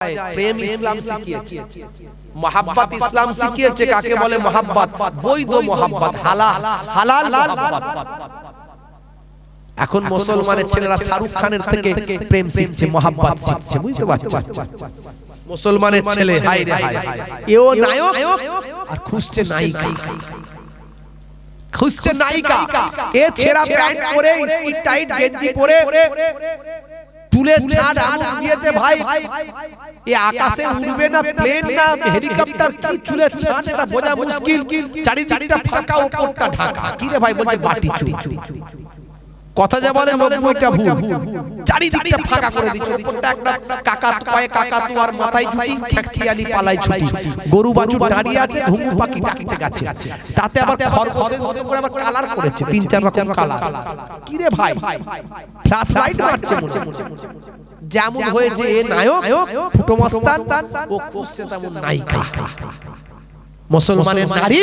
প্রেম ইসলাম শিখিয়েছে, মোহাব্বত ইসলাম শিখিয়েছে। কাকে বলে মোহাব্বত? বৈধ মোহাব্বত, হালাল মোহাব্বত। এখন মুসলমানের ছেলেরা শাহরুখ খানের থেকে প্রেম শিখছে, মোহাব্বত শিখছে, বুঝতে পারছো? মুসলমানের ছেলে হায় রে হায়, এও নায়ক আর খুঁজছে নায়িকা, খুঁজছে নায়িকা। এ ছেঁড়া প্যান্ট পরে, স্কিন টাইট গেঞ্জি পরে, চুলে ছাড় আঙুল দিয়েছে ভাই। এ আকাশে উড়বে না, প্লেন না, হেলিকপ্টার, কি চুলে ছাড় এটা বোঝা মুশকিল। চারিদিকটা ফাঁকা, উপরটা ঢাকা। কি রে ভাই? বলছে বাটি চুরি। কথা যা বলে 90টা ভুল। চারিদিকটা ফাঁকা করে দিচ্ছে, উপরটা একটা কাকাতু আর মাথায় ঝুঁটি, খ্যাক্সিয়ালি পালায় ছুটি, গরু বাছুর দাঁড়িয়ে আছে, ঘুঘু পাখি ডাকছে গাছে। তাতে আবার খরগোশের মতো করে আবার কালার করেছে, 3-4 রকম কালার। কি রে ভাই? ফ্ল্যাশ লাইট মারছে মনে। যেমন হয়েছে এ নায়ক, ফুটো মস্তান, ও খুঁজছে তেমন নায়িকা। মুসলমানের নারী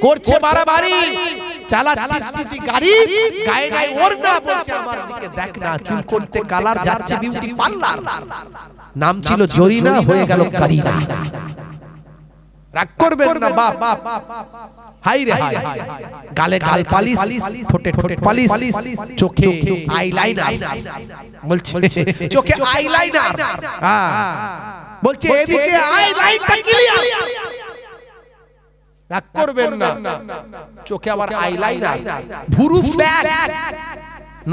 করছে বাড়াবাড়ি, চালাচ্ছে গাড়ি, গায়ে নাই ওড়না, বলছে আমার দিকে দেখ না, চুল করতে কালার, যাচ্ছে বিউটি পার্লার। নাম ছিল জরিনা, হয়ে গেল কারিনা। রাগ করবেন না বাপ, হাই রে হাই। গালে গাল পালিশ, ঠোঁটে ঠোঁট পালিশ, চোখে আইলাইনার, বলছে চোখে আইলাইনার। হ্যাঁ, বলছে এদিকে আইলাইনটা ক্লিয়ার। রাগ করবেন না, চোখে আবার আইলাইনার, ভুরু ফ্ল্যাগ।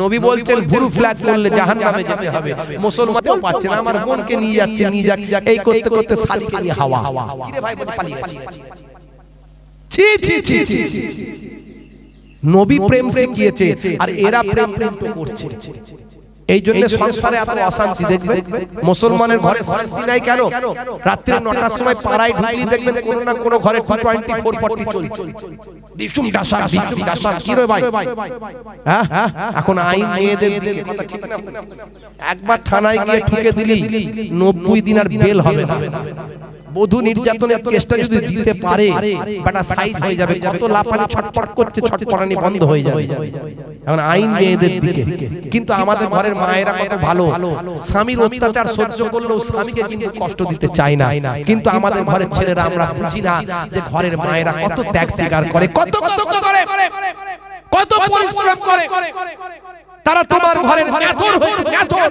নবী বলছেন ভুরু ফ্ল্যাগ করলে জাহান্নামে যেতে হবে। মুসলমানও পাচ্ছে না, আমার বোনকে নিয়ে যাচ্ছে, নিয়ে যাক, এই করতে করতে শালিকে নিয়ে হাওয়া। কি রে ভাই? বলে পালিয়ে গেছে। ছি ছি ছি ছি। নবী প্রেম শিখিয়েছে আর এরা প্রেম তো করছে। এই জন্য সংসারে এত অশান্তি। দেখবেন মুসলমানের ঘরে শান্তি নাই কেন? রাত্রি 9টার সময় পাড়ায় ঢুকলি দেখবেন কোন না কোন ঘরে 224 চলছে। ডিসুম ডাসা, ডিসুম ডাসা। কি রে ভাই? হ্যাঁ, এখন আইন মেয়েদের দিকে, কথা ঠিক না? একবার থানায় গিয়ে ঠুকে দিলি 90 দিন আর বেল হবে না। বধূ নির্যাতনের কেসটা যদি দিতে পারে, বেটা সাইজ হয়ে যাবে। কত লাফানি ছটপট করছে, ছটপটানি বন্ধ হয়ে যাবে। এখন আইন মেয়েদের দিকে। কিন্তু আমাদের ঘরের মায়েরা কত ভালো, স্বামীর অত্যাচার সহ্য করলেও স্বামীকে কিন্তু কষ্ট দিতে চায় না। কিন্তু আমাদের ঘরের ছেলেরা আমরা বুঝি না যে ঘরের মায়েরা কত ত্যাগ স্বীকার করে, কত কষ্ট করে, কত পরিশ্রম করে। তারা তোমার ঘরের মেথর হয়ে, মেথর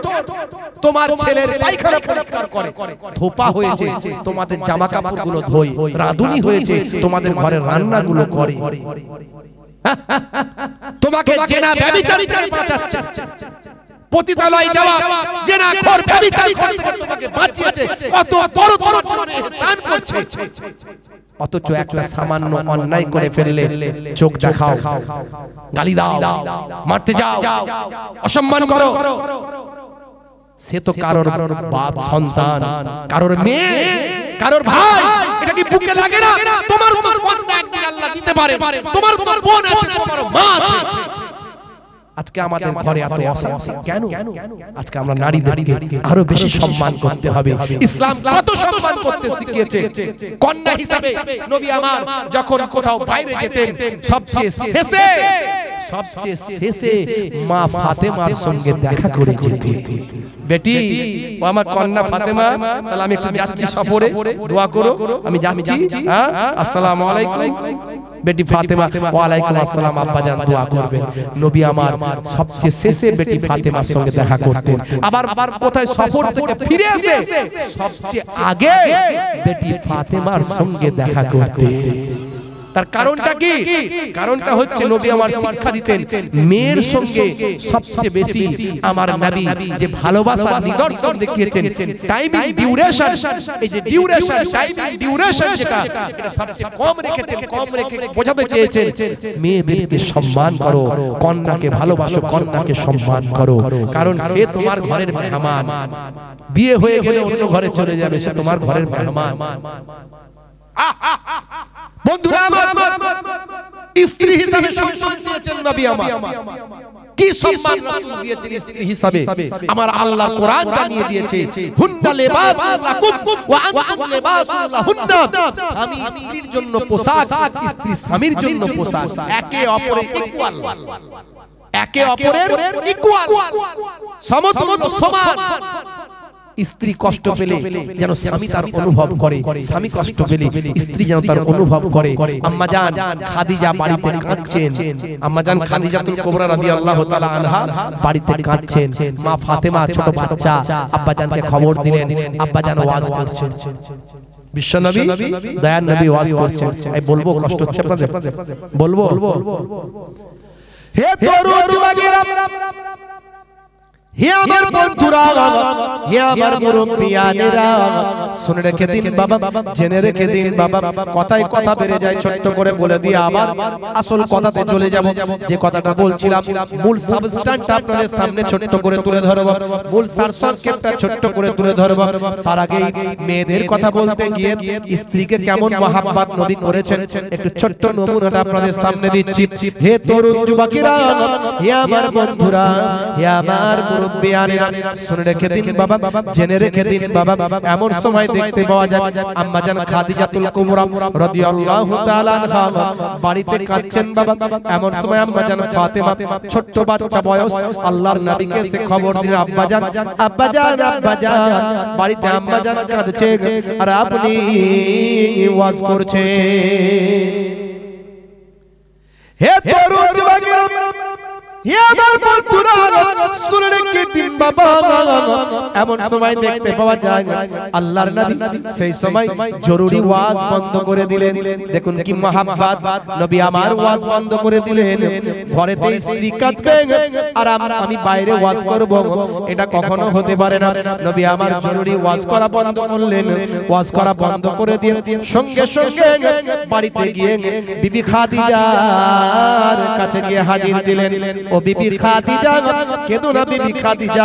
তোমার ছেলের পায়খানা পরিষ্কার করে, ধোপা হয়েছে তোমাদের জামা কাপড়গুলো ধোয়, রাঁধুনি হয়েছে তোমাদের ঘরের রান্নাগুলো করে। তোমাকে জেনা ব্যভিচারী থেকে বাঁচাচ্ছে, পতিতালয়ে যাওয়া জেনাখোর ব্যভিচারী থেকে তোমাকে বাঁচিয়েছে, কত বড় বড় ইহসান করছে। অথচ একটা সামান্য অন্যায় করে ফেললে চোখ দেখাও, গালি দাও, মারতে যাও, অসম্মান করো। সে তো কারোর বাপ, সন্তান, কারোর মেয়ে, কারোর ভাই। এটা কি বুকে লাগে না? তোমার কন্যা একদিন আল্লাহ দিতে পারে, তোমার বোন আছে, তোমার মা আছে। আজকে আমাদের ঘরে এত অশান্তি কেন? আজকে আমরা নারীদেরকে আরো বেশি সম্মান করতে হবে। ইসলাম কত সম্মান করতে শিখিয়েছে। কন্যা হিসাবে নবী আমার যখন কোথাও বাইরে যেতেন, সবচেয়ে শেষে মা ফাতেমার সঙ্গে দেখা করে যেতেন। বেটি, ও আমার কন্যা ফাতেমা, তাহলে আমি একটু যাচ্ছি সফরে, দোয়া করো, আমি যাচ্ছি। হ্যাঁ, আসসালামু আলাইকুম। বেটি ফাতেমা, ওয়ালাইকুম আসসালাম আব্বাজান, দোয়া করবেন। নবী আমার সবচেয়ে শেষে বেটি ফাতেমার সঙ্গে দেখা করতেন। আবার কোথায় সফর থেকে ফিরে এসে সবচেয়ে আগে বেটি ফাতেমার সঙ্গে দেখা করতেন। তার কারণটা কি? কারণটা হচ্ছে নবী আমার শিক্ষা দিতেন, মেয়ের সঙ্গে সবচেয়ে বেশি আমার নবী যে ভালোবাসার নিদর্শন দেখিয়েছেন, টাইমিং ডিউরেশন। এই যে ডিউরেশন, টাইমিং ডিউরেশন, যেটা এটা সবচেয়ে কম রেখেছেন, কম রেখে বোঝাতে চেয়েছেন মেয়েদেরকে সম্মান করো, কন্যাকে ভালোবাসো, কন্যাকে সম্মান করো। কারণ সে তোমার ঘরের মেহমান। বিয়ে হয়ে গেলে অন্য ঘরে চলে যাবে, সে তোমার ঘরের মেহমান। বন্ধুরা আমার, স্ত্রী হিসাবে সম্মান দিয়েছেন নবী আমার। কি সম্মান রাসূল দিয়েছেন স্ত্রী হিসাবে? আমার আল্লাহ কোরআন জানিয়ে দিয়েছে, হুন্না লিবাসুল লাকুম ওয়া আনতুম লিবাসুল লাহুন্না। স্বামী স্ত্রীর জন্য পোশাক, স্ত্রী স্বামীর জন্য পোশাক। একে অপরের ইকুয়াল, একে অপরের ইকুয়াল, সমতুল্য, সমান। স্ত্রী কষ্ট পেলে যেন স্বামী তার অনুভব করে, স্বামী কষ্ট পেলে স্ত্রী যেন তার অনুভব করে। আম্মা জান খাদিজা বাড়িতে কাঁদছেন, আম্মা জান খাদিজাতুল কুবরা রাদিয়াল্লাহু তাআলা আনহা বাড়িতে কাঁদছেন। মা ফাতেমা ছোট বাচ্চা আব্বা জানকে খবর দিলেন, আব্বা জান ওয়াজ করছেন, বিশ্বনবী দয়ার নবী ওয়াজ করছেন। এই বলবো কষ্ট হচ্ছে আপনাদের? বলবো? হে তরুণ যুবকেরা, হে আমার বন্ধুরা, হে আমার মুরব্বিয়ানেরা, শুনে রেখে দিন বাবা, জেনে রেখে দিন বাবা। কথায় কথা বেড়ে যায়, ছোট্ট করে বলে দিয়ে আবার আসল কথাতে চলে যাব। যে কথাটা বলছিলাম, মূল সাবস্ট্যান্সটা আপনাদের সামনে ছোট্ট করে তুলে ধরব, মূল সারসংক্ষেপটা ছোট্ট করে তুলে ধরব। তার আগে মেয়েদের কথা বলতে গিয়ে স্ত্রীকে কেমন মহাব্বত নবী করেছেন একটু ছোট্ট নমুনাটা আপনাদের সামনে দিচ্ছি। হে তরুণ যুবকেরা, হে আমার বন্ধুরা, হে আমার শুনে রেখে দিন বাবা, জেনে রেখে দিন বাবা। এমন সময় দেখতে পাওয়া যায় আম্মা জান খাদিজাতুল কুবরা রাদিয়াল্লাহু তাআলা আনহা বাড়িতে কাঁদছেন বাবা। এমন সময় আম্মা জান ফাতেমা ছোট্ট বাচ্চা বয়স আল্লাহর নবীকে সে খবর দিলেন, আব্বা জান, আব্বা জান, আব্বা জান, বাড়িতে আম্মা জান কাঁদছে আর আপনি ওয়াজ করছেন। হে তরুণ যুবকেরা, হে আমার বন্ধুরা, শুনে রেখে দিন বাবা। এমন সময় দেখতে পাওয়া যায় আল্লাহর নবী সেই সময় জরুরি ওয়াজ বন্ধ করে দিলেন। দেখুন কি মহাব্বত, নবী আমার ওয়াজ বন্ধ করে দিলেন। ঘরেতে স্ত্রী কাঁদবে আর আমি বাইরে ওয়াজ করব, এটা কখনো হতে পারে না। নবী আমার জরুরি ওয়াজ করা বন্ধ করলেন। ওয়াজ করা বন্ধ করে দিয়ে সঙ্গে সঙ্গে বাড়িতে গিয়ে বিবি খাদিজার কাছে গিয়ে হাজির দিলেন। ও বিবি খাদিজা, কেঁদো না বিবি খাদিজা,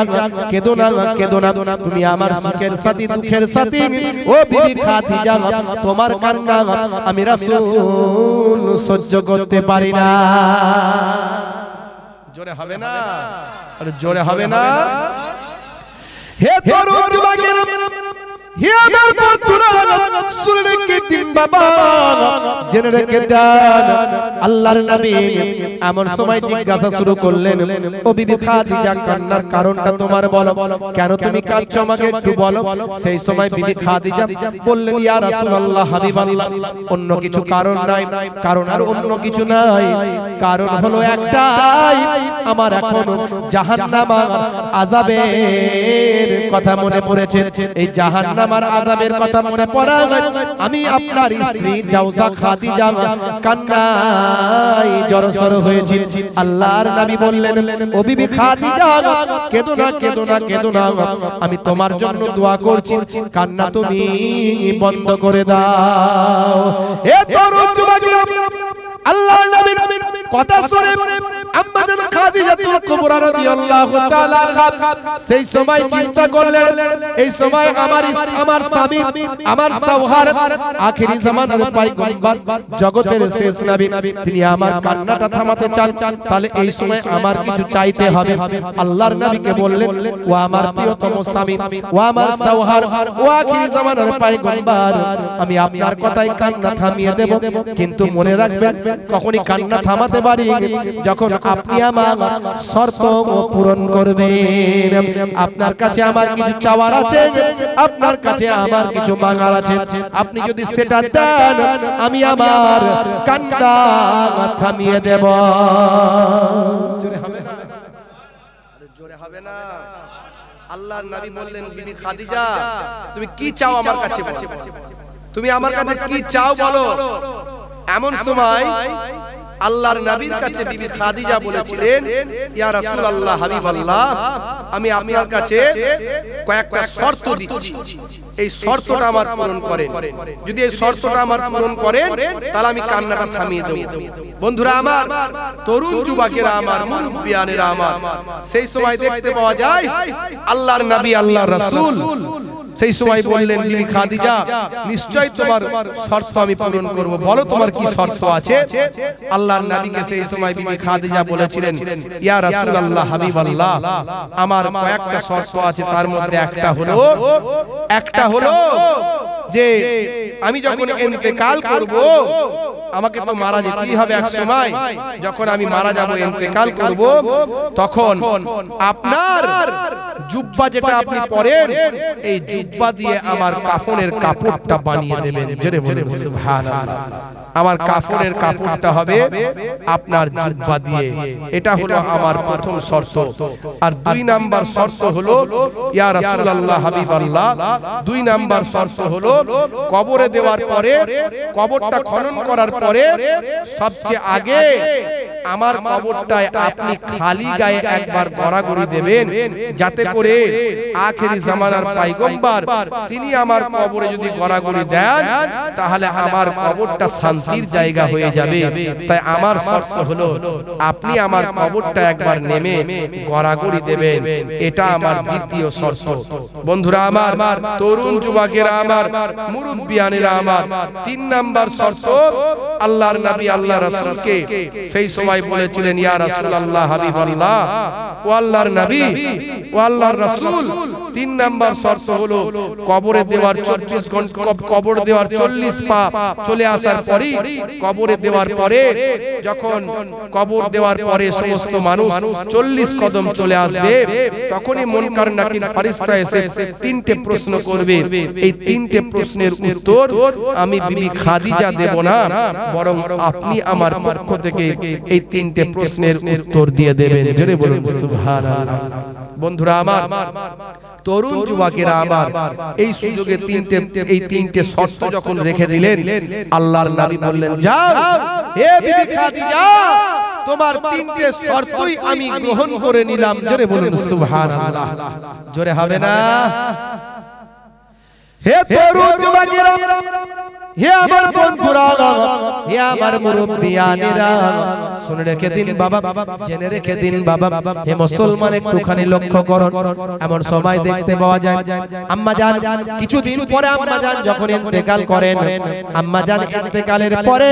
কেঁদো না, কেঁদো না, তুমি আমার সুখের সাথী দুঃখের সাথী। ও বিবি খাদিজা, তোমার কান্না আমি রাসূল সহ্য করতে পারি না। জোরে হবে না? আরে জোরে হবে না? হে তরুণ যুবকেরা, হে আমার বন্ধুরা, শুনে রেখে দিন বাবা, জেনে রেখে দেন আল্লাহর নবী এমন সময় জিজ্ঞাসা শুরু করলেন, ও বিবি খাদিজা, কান্নার কারণটা তোমার বলো, কেন তুমি কাঁদছো আমাকে একটু বলো। সেই সময় বিবি খাদিজা বললেন, ইয়া রাসূলুল্লাহ, হাবিবাল্লাহ, অন্য কিছু কারণ নাই, কারণ আর অন্য কিছু নাই, কারণ হলো একটাই, আমার এখন জাহান্নামের আযাবের কথা মনে পড়েছে। এই জাহান্নামের আযাবের কথা মনে পড়ায় আমি আপনার স্ত্রী জাওজা খাদিজা কান্নায় জড়সড় হয়েছি। আল্লাহর নবী বললেন, ও বিবি খাদিজা, কেঁদো না, কেঁদো না, কেঁদো না, আমি তোমার জন্য দোয়া করছি, কান্না তুমি বন্ধ করে দাও। এ তরুণ যুবকেরা, আল্লাহর নবীর কথা শুনে আম্মা জান খাদিজাতুল কুবরা রাদিয়াল্লাহু তাআলা আনহা সেই সময় চিন্তা করলেন, এই সময় আমার স্বামী, আমার সওহার, আখেরি জামানার পয়গম্বর, জগতের শেষ নবী, তিনি আমার কান্নাটা থামাতে চান, তাহলে এই সময় আমার কিছু চাইতে হবে। আল্লাহর নবীকে বললেন, ও আমার প্রিয়তম স্বামী, ও আমার সওহার, ও আখেরি জামানার পয়গম্বর, আমি আপনার কথাই কান্না থামিয়ে দেব, কিন্তু মনে রাখবেন কখনই কান্না থামাতে পারি যখন আপনি আমার শর্ত পূরণ করবেন। আপনার কাছে আমার কিছু চাওয়ার আছে, আপনার কাছে আমার কিছু মাঙ্গার আছে, আপনি যদি সেটা দেন আমি আমার কান্না থামিয়ে দেব। জোরে হবে না? জোরে হবে না? আল্লাহর নবী বললেন, বিবি খাদিজা, তুমি কি চাও আমার কাছে বলো, তুমি আমার কাছে কি চাও বলো। এমন সময় আল্লাহর নবীর কাছে বিবি খাদিজা বলেছিলেন, ইয়া রাসূলুল্লাহ, হাবিবাল্লাহ, আমি আপনার কাছে কয়েকটা শর্ত দিচ্ছি, এই শর্তটা আমার পূরণ করেন। যদি এই শর্তটা আমার পূরণ করেন তাহলে আমি কান্নাটা থামিয়ে দেব। বন্ধুরা আমার, তরুণ যুবকেরা আমার, মুরব্বিয়ানেরা আমার, সেই সময় দেখতে পাওয়া যায় আল্লাহর নবী, আল্লাহর রাসূল সেই সময় বললেন, বিবি খাদিজা, নিশ্চয়ই তোমার শর্ত আমি পূরণ করব, বলো তোমার কি শর্ত আছে। আল্লাহর নবীকে সেই সময় বিবি খাদিজা বলেছিলেন, ইয়া রাসূলুল্লাহ, হাবিবাল্লাহ, আমার কয়েকটা শর্ত আছে, তার মধ্যে একটা হলো যে আমি যখন ইন্তেকাল করব, আমাকে তো মারা যেতেই হবে এক সময়, যখন আমি মারা যাব, ইন্তেকাল করব, তখন আপনার জুব্বা যেটা আপনি পরেন এই জুব্বা দিয়ে আমার কাফনের কাপড়টা বানিয়ে দেবেন। জোরে বলুন সুবহানাল্লাহ। আমার কাফনের কাপড়টা হবে আপনার জুব্বা দিয়ে। এটা হলো আমার প্রথম শর্ত। আর 2 নাম্বার শর্ত হলো ইয়া রাসূলুল্লাহ হাবিবাল্লাহ, 2 নাম্বার শর্ত হলো কবরে দেওয়ার পরে, কবরটা খনন করার পরে সবচেয়ে আগে আমার কবরটায় আপনি খালি গায়ে একবার গড়াগড়ি দেবেন, যাতে করে আখেরি জামানার পয়গম্বর তিনি আমার কবরে যদি গড়াগড়ি দেন তাহলে আমার কবরটা শান্তির জায়গা হয়ে যাবে। তাই আমার শর্ত হলো আপনি আমার কবরটা একবার নেমে গড়াগড়ি দেবেন। এটা আমার দ্বিতীয় শর্ত। বন্ধুরা আমার, তরুণ যুবকেরা আমার, মুরব্বিয়ানেরা আমার, 3 নাম্বার শর্ত আল্লাহর নবী আল্লাহ রাসূলকে সেই সময় বলেছিলেন ইয়া রাসূলুল্লাহ হাবিবাল্লাহ ও আল্লাহর নবী ও আল্লাহর রাসূল, 3 নাম্বার শর্ত হলো কবরে দেওয়ার 24 ঘন্টা, কবর দেওয়ার 40 পা চলে আসার পরেই, কবরে দেওয়ার পরে যখন কবর দেওয়ার পরে সমস্ত মানুষ 40 কদম চলে আসবে, তখনই মুনকার নাকির ফেরেশতা এসে 3টে প্রশ্ন করবে। এই 3টে প্রশ্নের উত্তর আমি বিবি খাদিজা দেব না, বরং আপনি আমার পক্ষ থেকে এই 3টে প্রশ্নের উত্তর দিয়ে দেবেন। জোরে বলুন সুবহানাল্লাহ। বন্ধুরা আমার, তরুণ যুবকেরা আমার, এই সুযোগে এই 3টে শর্ত যখন রেখে দিলেন, আল্লাহর নবী বললেন যাও হে বিবি খাদিজা, তোমার 3টে শর্তই আমি গ্রহণ করে নিলাম। জোরে বলুন সুবহানাল্লাহ। জোরে হবে না? হে তরুণ যুবকেরা, হে আমার বন্ধুরা, হে আমার মুরব্বিয়ানেরা, শুনে রেখে দিন বাবা, জেনে রেখে দিন বাবা। হে মুসলমান, একটুখানি লক্ষ্য করুন। এমন সময় দেখতে পাওয়া যায় আম্মা জান কিছুদিন পরে আম্মা জান যখন ইন্তেকাল করেন, আম্মা জান ইন্তেকালের পরে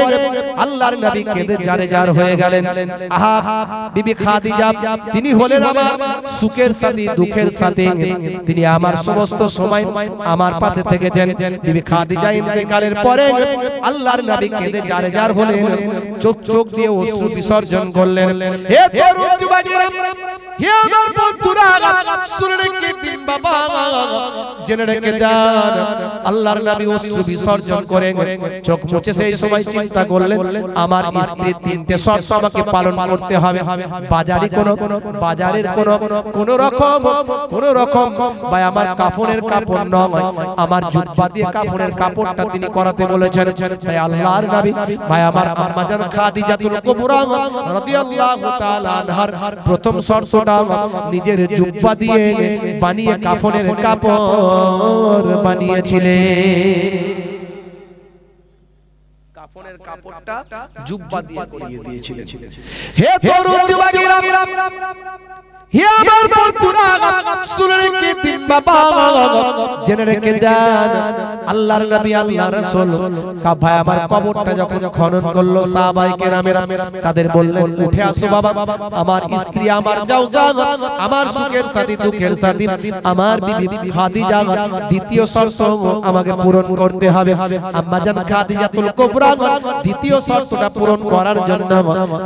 আল্লাহর নবী কেঁদে জারে-জার হয়ে গেলেন। আহা, বিবি খাদিজা তিনি হলেন আমার সুখের সাথী, দুঃখের সাথী। তিনি আমার সমস্ত সময় আমার পাশে থেকেছেন। বিবি খাদিজা ইন্তেকালের পরে আল্লাহর নবী কেঁদে জারে-জার হলেন, চোখ দিয়ে অশ্রু বিসর্জন করলেন। হে তরুণ যুবকেরা, হে আমার বন্ধুরা, শুনে রেখে দিন বাবা, জেনে রেখে দেন, আল্লাহর নবী অশ্রু বিসর্জন করে চোখ মুছে সেই সময় চিন্তা করলেন, আমার স্ত্রীর 3টে শর্ত আমাকে পালন করতে হবে। বাজারের কোন রকম ভাই আমার কাফনের কাপড় নয়, আমার জুব্বা দিয়ে কাফনের কাপড়টা তিনি করাতে বলেছেন। তাই আল্লাহর নবী ভাই আমার আম্মা জান খাদিজাতুল কুবরা রাদিয়াল্লাহু তাআলা আনহার প্রথম শর্তটা নিজের জুব্বা দিয়ে বানিয়ে কাফনের কাপড় বানিয়েছিলেন। কাফনের কাপড়টা জুব্বা দিয়ে করিয়ে দিয়েছিলেন। হে তরুণ যুবকেরা, হে আমার বন্ধুরা, শুনে রেখে দিন বাবা, জেনে রেখে দেন, আল্লাহর নবী আল্লাহর রাসূল ভাই আমার কবরটা যখন খনন করলো, সাহাবায়ে কেরামেরা তাদের বললেন উঠে আসো বাবা, আমার স্ত্রী, আমার জাওজা, আমার সুখের সাথী, দুঃখের সাথী, আমার বিবি খাদিজা, দ্বিতীয় শর্ত আমাকে পূরণ করতে হবে। আম্মা জান খাদিজাতুল কুবরা দ্বিতীয় শর্তটা পূরণ করার জন্য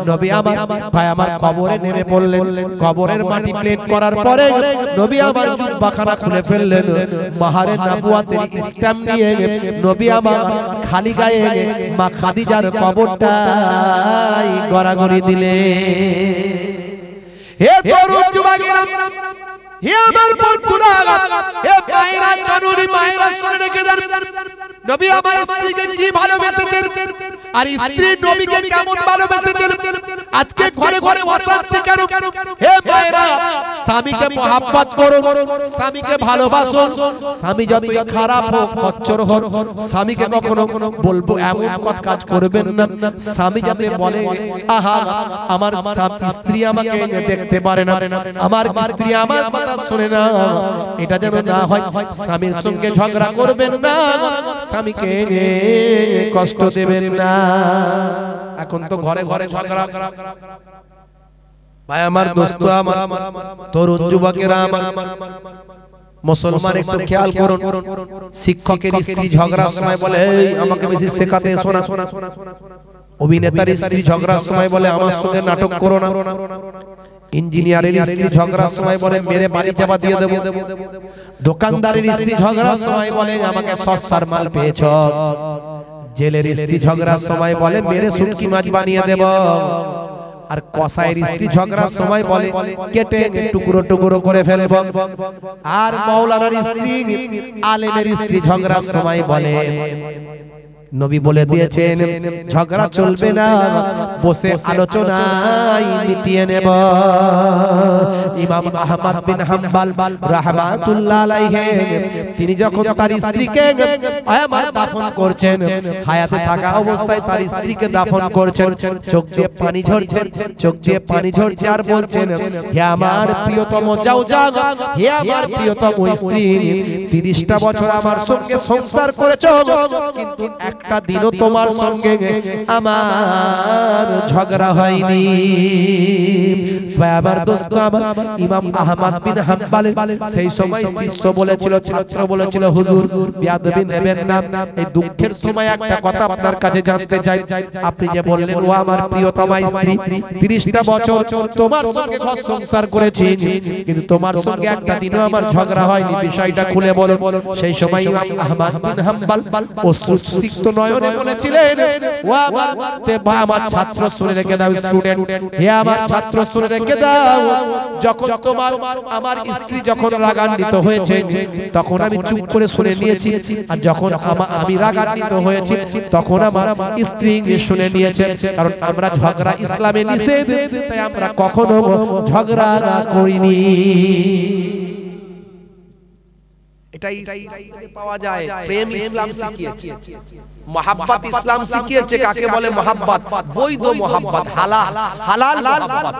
নবী আমার ভাই আমার কবরে নেমে পড়লেন। কবরের মাটি প্লেট করার পরে নবী আমার জুব্বাখানা খুলে ফেললেন, মাহারে নবুয়াতের স্ট্যাম্প নিয়ে নবী আমার খালি গায়ে মা খাদিজার কবরটাই গড়াগড়ি দিলেন। হে তরুণ যুবকেরা, হে আমার বন্ধুরা, হে মায়েরা, কানুনি মায়েরা, শুনে রেখে দেন, নবী আমার স্ত্রীকে কি ভালোবেসেছেন আর স্ত্রী নবীকে কেমন ভালোবেসেছেন। আজকে ঘরে ঘরে অশান্তি কেন? হে মায়েরা, স্বামীকে মহব্বত করো, স্বামীকে ভালোবাসো। স্বামী যতই খারাপ হোক, খচ্চর হোক, স্বামীকে কখনো বলবো এমন কাজ করবেন না স্বামী যাতে বলে আহা আমার স্ত্রী আমাকে দেখতে পারে না, আমার স্ত্রী আমার কথা শুনে না, এটা যেন না হয়। স্বামীর সঙ্গে ঝগড়া করবেন না, স্বামীকে কষ্ট দেবেন না। এখন তো ঘরে ঘরে ঝগড়া। ভাই আমার, দোস্ত আমার, তরুণ যুবকেরা আমার, মুসলমান একটু খেয়াল করুন। শিক্ষকের স্ত্রী ঝগড়ার সময় বলে আমাকে বেশি শেখাতে শোনা, অভিনেতার স্ত্রী ঝগড়ার সময় বলে আমার সঙ্গে নাটক করো না। ইঞ্জিনিয়ারের স্ত্রী ঝগড়ার সময় বলে মেরে বাড়ি চাপা দিয়ে দেব। দোকানদারের স্ত্রী ঝগড়ার সময় বলে আমাকে সস্তার মাল পেয়েছ। জেলের স্ত্রী ঝগড়ার সময় বলে মেরে শুটকি মাছ বানিয়ে দেব। আর কসাইয়ের স্ত্রী ঝগড়ার সময় বলে কেটে টুকরো টুকরো করে ফেলব। আর মাওলানার স্ত্রী আলেমের স্ত্রী ঝগড়ার সময় বলে, নবী বলে দিয়েছেন ঝগড়া চলবে না, বসে আলোচনায় মিটিয়ে নেব। ইমাম আহমদ বিন হাম্বল রাহমাতুল্লাহ আলাইহি তিনি যখন তার স্ত্রীকে দাফন করছেন, হায়াতে থাকা অবস্থায় তার স্ত্রীকে দাফন করছেন, চোখ দিয়ে পানি ঝরছে, চোখ দিয়ে পানি ঝরছে, আর বলছেন হে আমার প্রিয়তম জাওজা, হে আমার প্রিয়তম স্ত্রী, 30টা বছর আমার সঙ্গে সংসার করেছো, কিন্তু একটা দিনও তোমার সঙ্গে আমার ঝগড়া হয়নি। আমার দোস্ত আমার ইমাম আহমদ বিন হাম্বলের সেই সময় শিষ্য বলেছিল, ছাত্র বলেছিল হুজুর বেয়াদবি নেবেন না। এই দুঃখের সময় একটা কথা আপনার কাছে জানতে চাই, আপনি যে বললেন ও আমার প্রিয়তমা স্ত্রী, 30টা বছর তোমার সঙ্গে ঘর সংসার করেছি, কিন্তু তোমার সঙ্গে একটা দিনও আমার ঝগড়া হয়নি, বিষয়টা খুলে বলো। সেই সময় ইমাম আহমদ বিন হাম্বল অশ্রুসিক্ত নয়নে বলেছিলেন ও আমার ছাত্র শুনে রেখে দাও, স্টুডেন্ট, হে আমার ছাত্র শুনে রেখে দাও, যখন তোমার আমার স্ত্রী যখন রাগান্বিত হয়েছে তখন আমি চুপ করে শুনে নিয়েছি, আর যখন আমি রাগান্বিত হয়েছি তখন আমার স্ত্রী শুনে নিয়েছে। কারণ আমরা ঝগড়া ইসলামে নিষেধ, তাই আমরা কখনো ঝগড়া করিনি। এটাই পাওয়া যায়, প্রেম ইসলাম শিখিয়েছে, মহাব্বত ইসলাম শিখিয়েছে। কাকে বলে মহাব্বত? বৈধ মহাব্বত, হালাল হালাল মহাব্বত।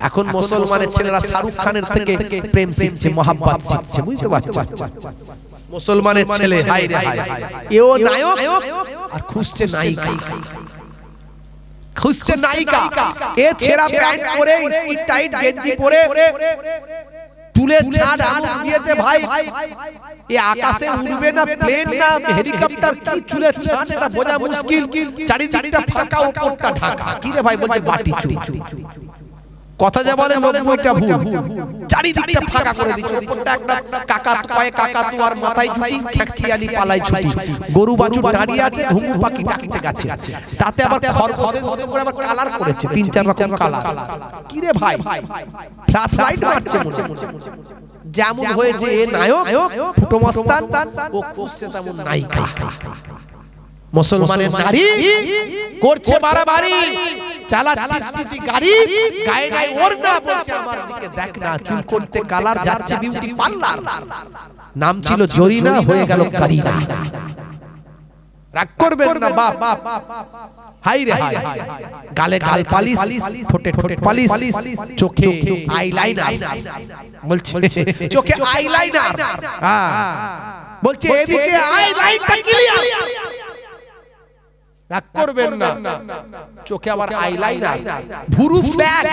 এখন মুসলমানের ছেলেরা শাহরুখ খানের থেকে প্রেম শিখছে, মহাব্বত শিখছে, বুঝতে পারছো? মুসলমানের ছেলে হায় রে হায়, এও নায়ক আর খুঁজছে নায়িকা, খুঁজছে নায়িকা। এ ছেঁড়া প্যান্ট পরে, স্কিন টাইট গেঞ্জি পরে, চুলে ছাড় আলু দিয়েছে ভাই, এ আকাশে উড়বে না, প্লেন না হেলিকপ্টার, কি চুলে ছাড় এটা বোঝা মুশকিল। চারিদিকটা ফাঁকা, উপরটা ঢাকা। কি রে ভাই বলছে বাটি চুল, কথা যা বলে 90টা ভুল, চারিদিকটা ফাঁকা করে দিচ্ছে। উপরটা একটা কাকা কয় কাকাতু আর মাথায় ঝুঁটি, খ্যাক্সিয়ালি পালাই ছুটি, গরু বাছুর দাঁড়িয়ে আছে, ঘুঘু পাখি ডাকছে গাছে, তাতে আবার খরগোশের মতো করে আবার কালার করেছে, 3-4 রকম কালার। কি রে ভাই ফ্ল্যাশ লাইট মারছে মনে, যেমন হয়েছে এ নায়ক ফুটো মস্তান, ও খুঁজছে তেমন নায়িকা। মুসলমানের নারী করছে বাড়াবাড়ি, চালাচ্ছে স্কুটি গাড়ি, গায়ে নাই ওড়না, বলছে আমার দিকে দেখ না, চুল করতে কালার, যাচ্ছে বিউটি পার্লার। নাম ছিল জরিনা, হয়ে গেল কারিনা। রাগ করবেন না বাপ, হাই রে হাই, গালে গাল পালিশ, ঠোঁটে ঠোঁটে পালিশ, চোখে আইলাইনার, বলছে চোখে আইলাইনার, হ্যাঁ বলছে এদিকে আইলাইনটা ক্লিয়ার। রাগ করবেন না, চোখে আবার আইলাইনার, ভুরু ফ্ল্যাগ।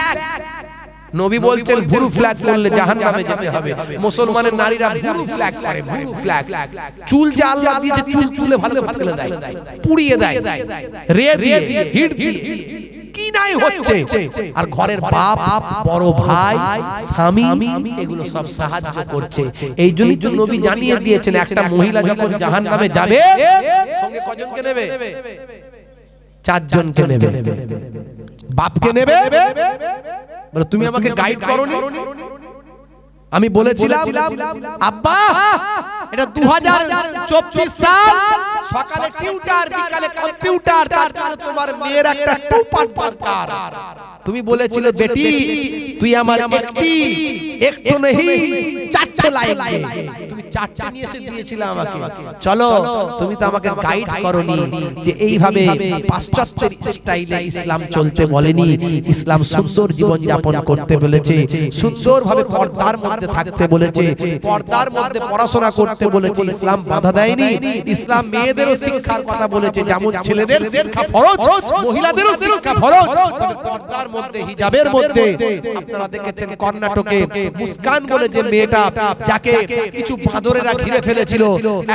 নবী বলছেন ভুরু ফ্ল্যাগ করলে জাহান্নামে যেতে হবে। মুসলমানের নারীরা ভুরু ফ্ল্যাগ করে, ভুরু ফ্ল্যাগ। চুল যে আল্লাহ দিয়েছে, চুল চুলে ভালো ফেলে দেয়, পুড়িয়ে দেয়, রে দিয়ে হিট দিয়ে, কি নাই হচ্ছে। আর ঘরের বাপ, বড় ভাই, স্বামী, এগুলো সব সাহায্য করছে। এই জন্যই তো নবী জানিয়ে দিয়েছেন একটা মহিলা যখন জাহান্নামে যাবে, সঙ্গে কজনকে নেবে? 4 জনকে নেবে। বাপকে নেবে, বলে তুমি আমাকে গাইড করোনি, আমি বলেছিলাম আব্বা এটা 2024 সাল, সকালে টিউটার, বিকালে কম্পিউটার, তার জন্য তোমার মেয়ের একটা টুপার দরকার। তুমি বলেছিলে বেটি তুই আমার একটু নেই 4টা লাগবে, তুমি 4টা নিয়ে এসে দিয়েছিলে আমাকে। চলো, তুমি তো আমাকে গাইড করোনি যে এইভাবে পাশ্চাত্যের স্টাইলে ইসলাম চলতে বলেনি। ইসলাম সুন্দর জীবন যাপন করতে বলেছে, সুন্দরভাবে পর্দার মধ্যে থাকতে বলেছে, পর্দার মধ্যে পড়াশোনা করতে বলেছে। ইসলাম বাধা দেয়নি। ইসলাম মেয়েদেরও শিক্ষার কথা বলেছে, যেমন ছেলেদের শিক্ষা ফরজ, মহিলাদেরও শিক্ষা ফরজ। তবে পর্দার মধ্যে, হিজাবের মধ্যে। আপনারা দেখেছেন কর্ণাটকে মুস্কান বলে যে মেয়েটা, যাকে কিছু চাদরেরা ঘিরে ফেলেছিল,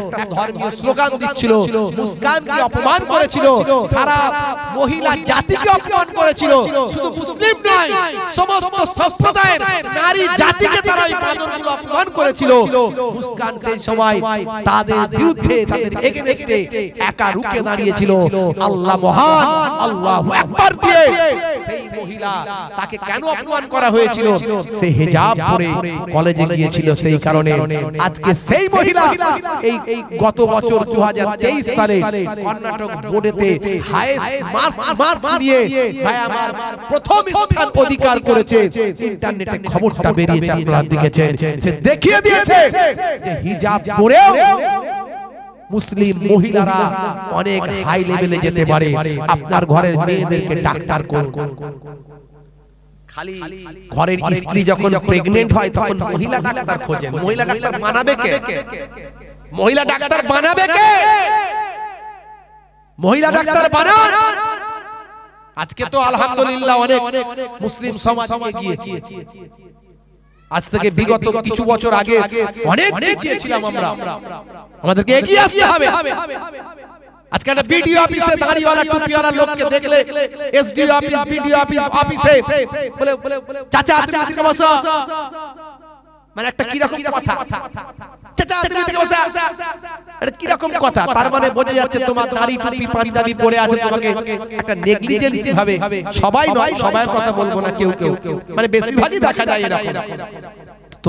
একটা ধর্মীয় স্লোগান দিচ্ছিল, মুস্কানকে অপমান করেছিল, সারা মহিলা জাতিকে অপমান করেছিল। শুধু মুসলিম নয়, সমস্ত সম্প্রদায়ের নারী জাতিকে তারা এই চাদরগুলো অপমান করেছিল। মুস্কান সেই সময় তাদের বিরুদ্ধে, তাদের এগেইনস্টে একা রুখে দাঁড়িয়েছিল। আল্লাহ মহান, আল্লাহু আকবার দিয়ে সেই মহিলা, তাকে কেন অপমান করা হয়েছিল? সে হিজাব পরে কলেজে গিয়েছিল, সেই কারণে আজকে সেই মহিলা এই গত বছর 2023 সালে কর্ণাটক বোর্ডেতে হাইয়েস্ট মার্কস নিয়ে ভাই আমার প্রথম স্থান অধিকার করেছে। ইন্টারনেটে খবরটা বেরিয়েছে, আপনারা দেখেছেন। সে দেখিয়ে দিয়েছে যে হিজাব পরেও মুসলিম মহিলারা অনেক হাই লেভেলে যেতে পারে। আপনার ঘরের মেয়েদেরকে ডাক্তার করুন। খালি ঘরের স্ত্রী যখন প্রেগন্যান্ট হয় তখন মহিলা ডাক্তার খোঁজেন। মহিলা ডাক্তার বানাবে কে? মহিলা ডাক্তার বানাবে কে? মহিলা ডাক্তার বানান। আজকে তো আলহামদুলিল্লাহ অনেক মুসলিম সমাজ এগিয়ে গিয়েছে। আজ থেকে বিগত কিছু বছর আগে অনেক পিছিয়ে ছিলাম আমরা। আমাদেরকে এগিয়ে আসতে হবে। আজকে একটা বিডিও অফিসে দাঁড়িওয়ালা টুপিওয়ালা লোককে দেখলে, এসডিও অফিস, বিডিও অফিসে বলে চাচা তুমি এদিকে বসো, মানে একটা কি রকম কথা, চাচা তুমি এদিকে বসো, এটা কি রকম কথা? তার মানে বোঝা যাচ্ছে তোমার দাড়ি টুপি পাঞ্জাবি পরে আছে, তোমাকে একটা নেগলিজেন্সি ভাবে, সবাই নয়, সবার কথা বলবো না, কেউ কেউ মানে বেশিরভাগই দেখা যায় এরকম।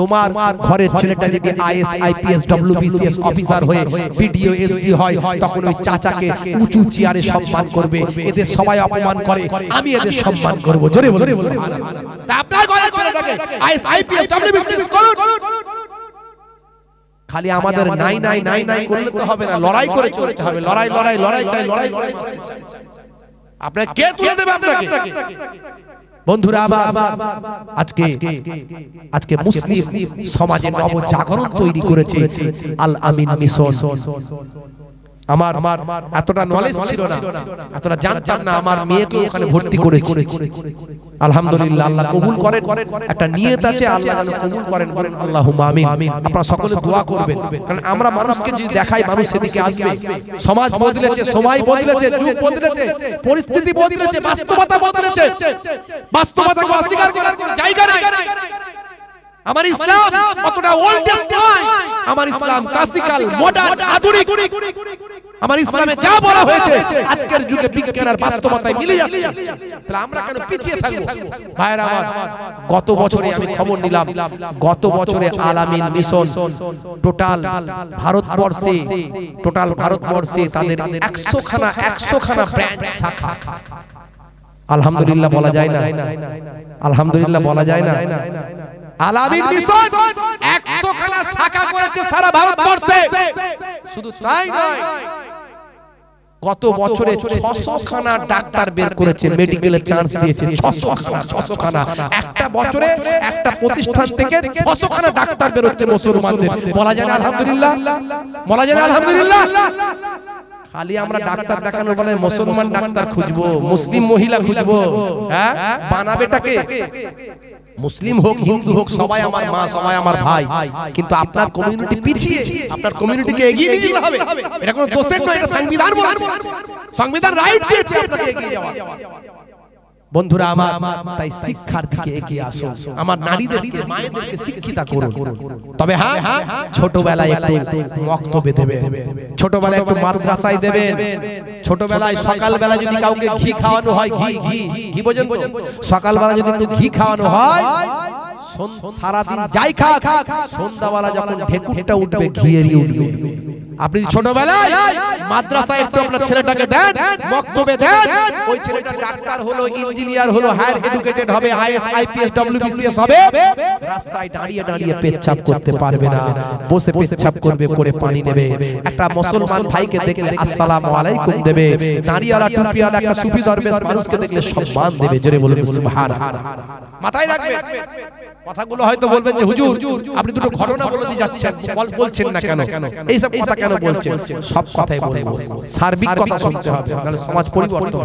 তোমার ঘরের ছেলেটা যদি আইএস, আইপিএস, ডব্লিউবিসিএস অফিসার হয়ে বিডিও, এসডি হয়, তখন ওই চাচাকে উঁচু চেয়ারে সম্মান করবে। এদের সবাই অপমান করে, আমি এদের সম্মান করব। জোরে বলে সুবহানাল্লাহ। তা আপনার ঘরের ছেলেটাকে আইএস, আইপিএস, ডব্লিউবিসিএস করুন। খালি আমাদের নাই নাই নাই নাই করলে তো হবে না, লড়াই করে চলতে হবে। লড়াই লড়াই লড়াই চাই, লড়াই লড়াই। আপনাকে কে তুলে দেবে আপনাকে? বন্ধুরা আজকে মুসলিম সমাজে নবজাগরণ তৈরি করেছে আল আমিন মিশন। আমার এতটা নলেজ ছিল না, এতটা জানতাম না। আমার মেয়েকে ওখানে ভর্তি করেছি। আলহামদুলিল্লাহ, আল্লাহ কবুল করেন। একটা নিয়ত আছে, আল্লাহ যেন কবুল করেন। বলেন আল্লাহুম্মা আমিন। আপনারা সকলে দোয়া করবেন, কারণ আমরা মানুষকে যদি দেখাই, মানুষ সেদিকে আসবে। সমাজ বদলেছে, সময় বদলেছে, যুগ বদলেছে, পরিস্থিতি বদলেছে, বাস্তবতা বদলেছে। বাস্তবতাকে অস্বীকার করার কোনো জায়গা নাই। আমার ইসলাম অতটা ওল্ড নয়, আমার ইসলাম ক্লাসিক্যাল, মডার্ন, আধুনিক। আমার ইসলামে যা বলা হয়েছে আজকের যুগে বিজ্ঞান আর বাস্তবতায় মিলে যাচ্ছে। তাহলে আমরা কেন পিছিয়ে থাকবো? ভাইরা আমার, গত বছরে আমি খবর নিলাম, গত বছরে আল আমিন মিশন টোটাল ভারতবর্ষে তাদের 100 খানা ব্রাঞ্চ, শাখা। আলহামদুলিল্লাহ বলা যায় না? আলহামদুলিল্লাহ বলা যায় না? আল আমিন মিশন 100 খানা শাখা করেছে সারা ভারতবর্ষে। শুধু তাই নয়, গত বছরে 600 খানা ডাক্তার বের করেছে, মেডিকেলের চান্স দিয়েছে। 600 খানা একটা বছরে একটা প্রতিষ্ঠান থেকে 600 খানা ডাক্তার বের হচ্ছে মুসলমানদের। বলা যায় না আলহামদুলিল্লাহ? বলা যায় না আলহামদুলিল্লাহ? খালি আমরা ডাক্তার দেখানোর বলে মুসলমান ডাক্তার খুঁজবো, মুসলিম মহিলা খুঁজবো। হ্যাঁ, বানাবেটাকে মুসলিম হোক, হিন্দু হোক, সবাই আমার মা, সবাই আমার ভাই। কিন্তু আপনার কমিউনিটি পিছিয়ে, আপনার কমিউনিটিকে এগিয়ে নিয়ে যেতে হবে। এটা কোনো দোষের নয়, এটা সংবিধান বলেছে। সংবিধান রাইট দিয়েছে আপনাকে এগিয়ে যাওয়া। বন্ধুরা আমার, তাই শিক্ষার দিকে এগিয়ে আসুন। আমার নারীদেরকে, মায়েদেরকে শিক্ষিত করুন। তবে হ্যাঁ, ছোটবেলায় একটু মক্তবে দেবেন, ছোটবেলায় একটু মাদ্রাসায় দেবেন। ছোটবেলায় সকালবেলা যদি কাউকে ঘি খাওয়ানো হয়, ঘি বোঝেন? সকালবেলা যদি একটু ঘি খাওয়ানো হয়, সারাদিন যাই খাক, সন্ধ্যাবেলা যখন ঢেকুরটা উঠবে, ঘিয়েরই উঠবে। আপনি ছোটবেলায় মাদ্রাসায় একটু আপনার ছেলেটাকে দেন, মক্তবে দেন, ওই ছেলেটা ডাক্তার হলো, ইঞ্জিনিয়ার হলো, হায়ার এডুকেটেড হবে, আইএস, আইপিএস, ডব্লিউবিসিএস হবে। রাস্তায় দাঁড়িয়ে দাঁড়িয়ে পেচ্ছাপ করতে পারবে না, বসে পেচ্ছাপ করবে, করে পানি নেবে। একটা মুসলমান ভাইকে দেখলে আসসালামু আলাইকুম দেবে। দাঁড়িয়েওয়ালা, টুপিওয়ালা একটা সুফি দরবেশ মানুষকে দেখলে সম্মান দেবে। জোরে বলুন সুবহানাল্লাহ। মাথায় রাখবেন। কথাগুলো হয়তো বলবেন যে হুজুর আপনি দুটো ঘটনা বলে দিয়ে যাচ্ছেন, বলছেন না কেন? এইসব কথা কেন বলছেন? সব কথাই বলবো, সার্বিক কথা শুনতে হবে, নাহলে সমাজ পরিবর্তন হবে।